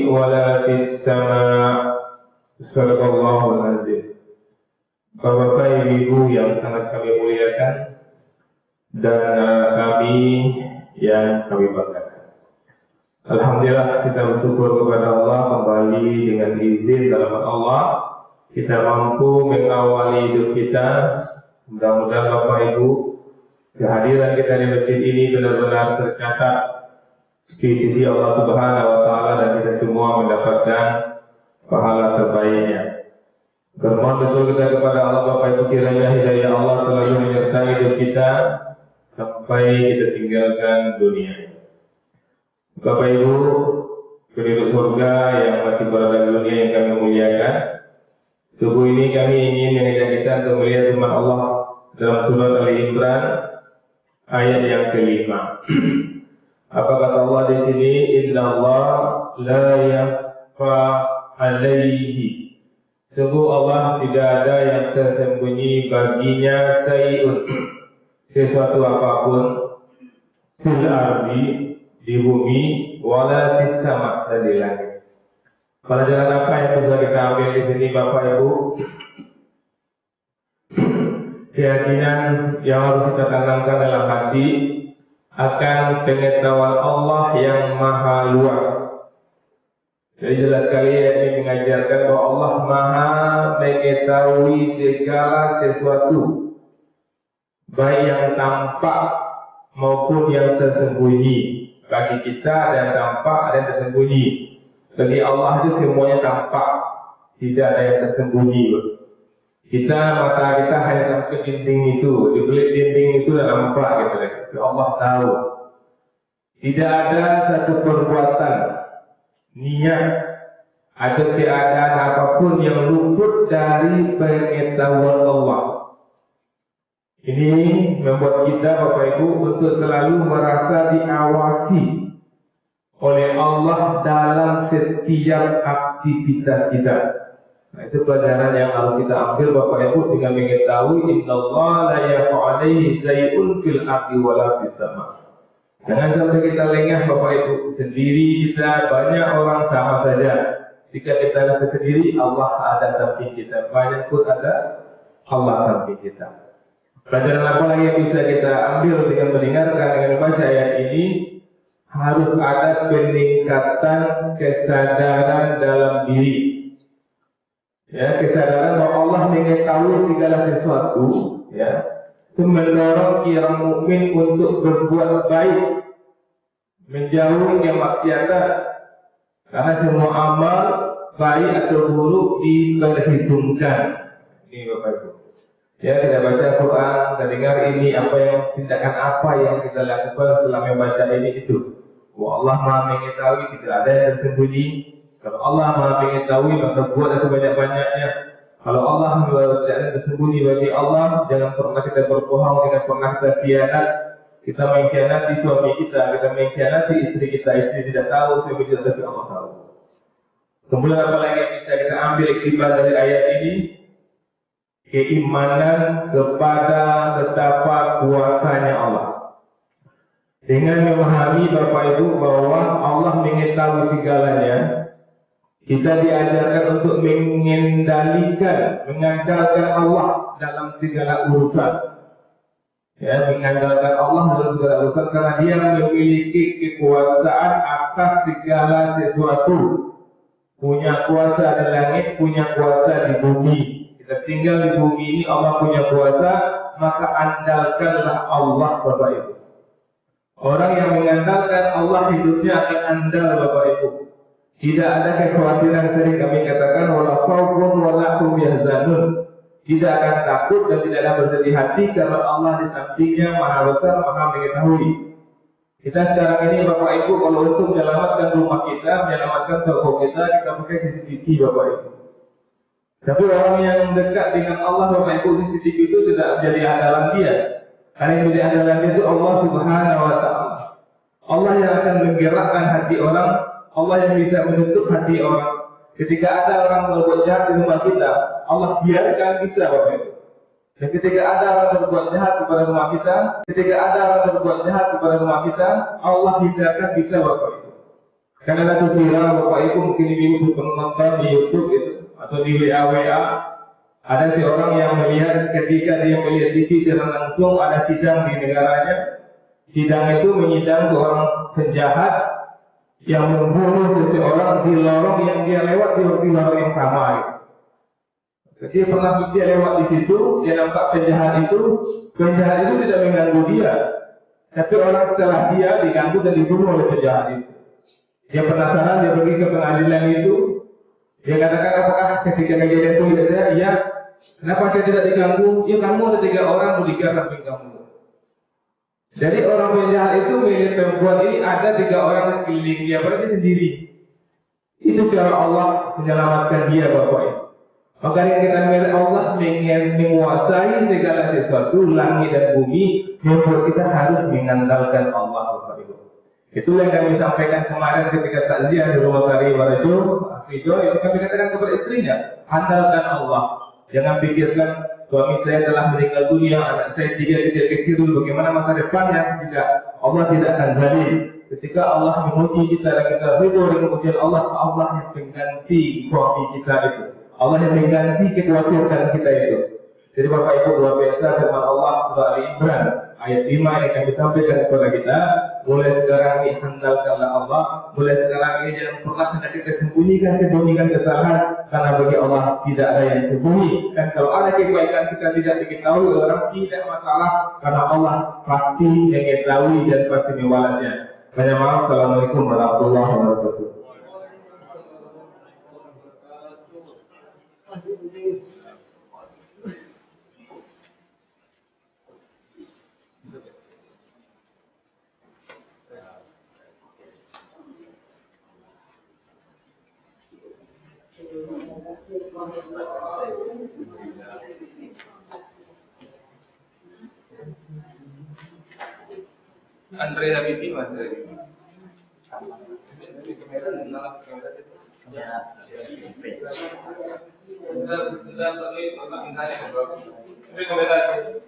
ولا في السماء. Sadaqallahul azim. Bapak Ibu yang sangat kami muliakan dan kami yang kami banggakan. Alhamdulillah, kita bersyukur kepada Allah kembali dengan izin dan rahmat Allah kita mampu mengawali hidup kita. Mudah-mudahan Bapak Ibu, kehadiran kita di masjid ini benar-benar tercatat di sisi Allah Subhanahu wa Ta'ala dan kita semua mendapatkan pahala terbaiknya. Bermohon betul kita kepada Allah Bapak Ibu, kiranya hidayah Allah selalu menyertai hidup kita sampai kita tinggalkan dunia. Bapak Ibu, penduduk surga yang masih berada di dunia yang kami muliakan, subuh ini kami ingin mengajak kita untuk melihat firman Allah dalam surat Ali Imran ayat yang kelima. Apa kata Allah di sini? Inna Allah la yakhfa alaihi. Sungguh Allah tidak ada yang tersembunyi baginya sesuatu apapun fil ardi, di bumi, wala fis sama, dan di langit. Pelajaran apa yang bisa kita ambil di sini Bapak Ibu? Keyakinan yang harus kita tanamkan dalam hati akan pengetahuan Allah yang maha luas. Jadi jelas sekali ini mengajarkan bahwa Allah maha mengetahui segala sesuatu, baik yang tampak maupun yang tersembunyi. Bagi kita ada yang tampak, ada yang tersembunyi. Bagi Allah itu semuanya tampak, tidak ada yang tersembunyi. Kita, mata kita hanya sampai dinding itu, di balik dinding itu sudah nampak gitu. Tapi Allah tahu. Tidak ada satu perbuatan, niat atau keadaan apapun yang luput dari pengetahuan Allah. Ini membuat kita Bapak Ibu untuk selalu merasa diawasi oleh Allah dalam setiap aktivitas kita. Nah, itu pelajaran yang harus kita ambil Bapak Ibu dengan mengetahui innallaha la yakhfa 'alaihi syai'un fil ardi wala fis sama. Jangan sampai kita lengah Bapak Ibu, sendiri kita banyak orang sama saja. Jika kita lihat sendiri, Allah ada samping kita. Banyak pun ada Allah samping kita. Pelajaran apa lagi yang bisa kita ambil dengan mendengarkan, dengan membaca ayat ini? Harus ada peningkatan kesadaran dalam diri. Ya, kesadaran bahwa Allah mengetahui segala sesuatu, ya, itu mendorong orang mukmin untuk berbuat baik, menjauhi kemaksiatan, karena semua amal baik atau buruk diperhitungkan. Ini Bapak Ibu. Ya, kita baca Quran, kita dengar ini tindakan apa yang kita lakukan setelah membaca ini itu. Wah, Allah Maha mengetahui, tidak ada yang tersembunyi. Kalau Allah Maha mengetahui, maka buatlah sebanyak-banyaknya. Kalau Allah tidak ada tersembunyi bagi Allah, jangan pernah kita berbohong, jangan pernah kita khianat. Kita mengkhianati suami kita mengkhianati istri kita. Istri tidak tahu, suami tidak tahu, Allah tahu. Kemudian apa lagi yang bisa kita ambil iktibar dari ayat ini? Keimanan kepada betapa kuasanya Allah. Dengan memahami Bapak Ibu bahwa Allah mengetahui segalanya, kita diajarkan untuk mengendalikan, mengandalkan Allah dalam segala urusan. Ya, mengandalkan Allah dalam segala urusan karena Dia memiliki kekuasaan atas segala sesuatu. Punya kuasa di langit, punya kuasa di bumi. Kita tinggal di bumi ini, Allah punya kuasa, maka andalkanlah Allah Bapak Ibu. Orang yang mengandalkan Allah hidupnya akan andal Bapak Ibu. Tidak ada kekhawatiran, sering kami katakan wala khaufun wala hum yahzanun. Tidak akan takut dan tidak akan bersedih hati karena Allah di sampingnya Maha Besar, Maha mengetahui. Kita sekarang ini Bapak Ibu, kalau untuk menyelamatkan rumah kita, menyelamatkan toko kita pakai CCTV Bapak Ibu. Tapi orang yang dekat dengan Allah Bapak Ibu, CCTV itu tidak menjadi andalan dia. Karena yang menjadi andalan dia itu Allah Subhanahu wa Ta'ala. Allah yang akan menggerakkan hati orang, Allah yang bisa menutup hati orang. Ketika ada orang berbuat jahat di rumah kita, Allah biarkan bisa Bapak Ibu. Dan ketika ada orang berbuat jahat kepada rumah kita, Allah biarkan bisa Bapak Ibu. Karena itu viral, Bapak Ibu mungkin ibu nonton di YouTube itu atau di WA. Ada seorang yang melihat ketika dia melihat TV secara langsung ada sidang di negaranya. Sidang itu menyidang seorang penjahat yang membunuh seseorang di lorong yang dia lewat di lorong yang sama. Jadi pernah dia lewat di situ, dia nampak penjahat itu tidak mengganggu dia. Tapi orang setelah dia diganggu dan dibunuh oleh penjahat itu. Dia penasaran, dia pergi ke pengadilan itu. Dia katakan, apakah ketika kejadian itu tidak saya? Iya. Kenapa saya tidak diganggu? Ya kamu ada 3 orang bodyguard samping kamu. Jadi orang penjahat itu melihat perempuan ini ada 3 orang di sekeliling dia, berarti sendiri. Itu cara Allah menyelamatkan dia, Bapak Ibu. Maka yang kita melihat Allah ingin menguasai segala sesuatu, langit dan bumi, membuat kita harus mengandalkan Allah, Bapak Ibu. Itulah yang kami sampaikan kemarin ketika takziah di rumah Sari Warajo, itu kami katakan kepada istrinya, andalkan Allah. Jangan pikirkan suami saya telah meninggal dunia, anak saya 3 kecil, bagaimana masa depannya? Tidak, Allah tidak akan zalim. Ketika Allah menguji kita dan kita ridho dengan ujian Allah, Allah yang mengganti suami kita itu. Allah yang mengganti kekhawatiran kita itu. Jadi Bapak Ibu, luar biasa firman Allah surah Ali Imran ayat 5 yang kami sampaikan kepada kita. Mulai sekarang ini handalkanlah Allah. Mulai sekarang ini jangan pernah kita sembunyikan kesalahan, karena bagi Allah tidak ada yang sembunyi. Dan kalau ada kebaikan kita tidak diketahui orang, tidak masalah, karena Allah pasti mengetahui dan pasti mewalasnya. Banyak maaf. Assalamualaikum warahmatullahi wabarakatuh. Andre Habibie, Mas. Rekomendasi.